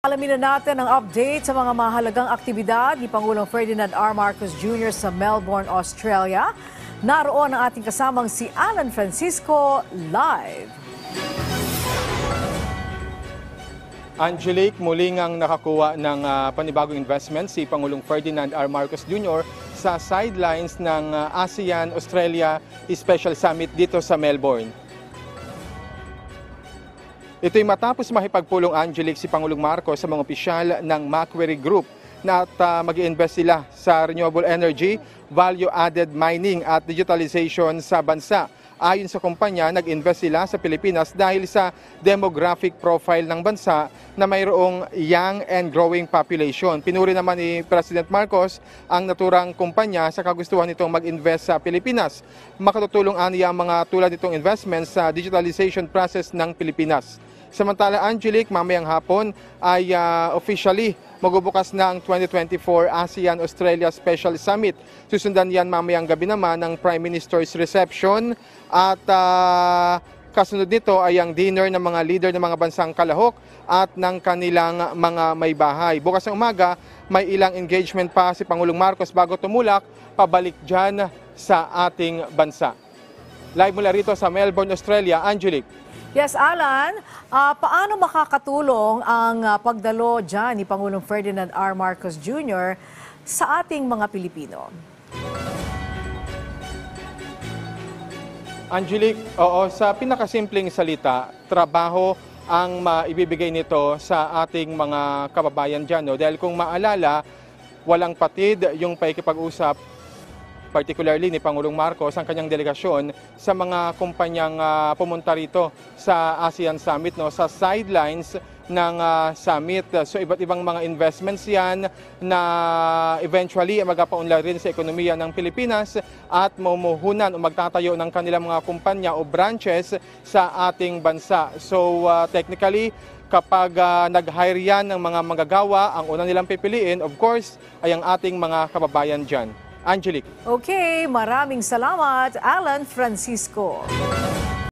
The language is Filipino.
Alamin na natin ang update sa mga mahalagang aktibidad ni Pangulong Ferdinand R. Marcos Jr. sa Melbourne, Australia. Naroon ang ating kasamang si Alan Francisco live. Angelique, muli ngang nakakuha ng panibagong investment si Pangulong Ferdinand R. Marcos Jr. sa sidelines ng ASEAN-Australia Special Summit dito sa Melbourne. Ito'y matapos makipagpulong, Angelique, si Pangulong Marcos sa mga opisyal ng Macquarie Group na mag-i-invest sila sa renewable energy, value-added mining at digitalization sa bansa. Ayon sa kumpanya, nag-invest sila sa Pilipinas dahil sa demographic profile ng bansa na mayroong young and growing population. Pinuri naman ni President Marcos ang naturang kumpanya sa kagustuhan nitong mag-invest sa Pilipinas. Makatutulong aniya ang mga tulad nitong investments sa digitalization process ng Pilipinas. Samantala, Angelique, mamayang hapon ay officially magbubukas na ang 2024 ASEAN-Australia Special Summit. Susundan yan mamayang gabi naman ng Prime Minister's reception at kasunod nito ay ang dinner ng mga leader ng mga bansang kalahok at ng kanilang mga may bahay. Bukas ng umaga, may ilang engagement pa si Pangulong Marcos bago tumulak pabalik dyan sa ating bansa. Live mula rito sa Melbourne, Australia, Angelique. Yes, Alan, paano makakatulong ang pagdalo dyan ni Pangulong Ferdinand R. Marcos Jr. sa ating mga Pilipino? Angelique, sa pinakasimpleng salita, trabaho ang maibibigay nito sa ating mga kababayan dyan. No? Dahil kung maalala, walang patid yung paikipag-usap, particularly ni Pangulong Marcos, ang kanyang delegasyon sa mga kumpanyang pumunta rito sa ASEAN Summit, no, sa sidelines ng summit. So iba't ibang mga investments yan na eventually magapaunlad rin sa ekonomiya ng Pilipinas at mamumuhunan o magtatayo ng kanilang mga kumpanya o branches sa ating bansa. So technically, kapag nag-hire yan ng mga manggagawa, ang una nilang pipiliin, of course, ay ang ating mga kababayan dyan. Angelique. Okay, maraming salamat, Alan Francisco.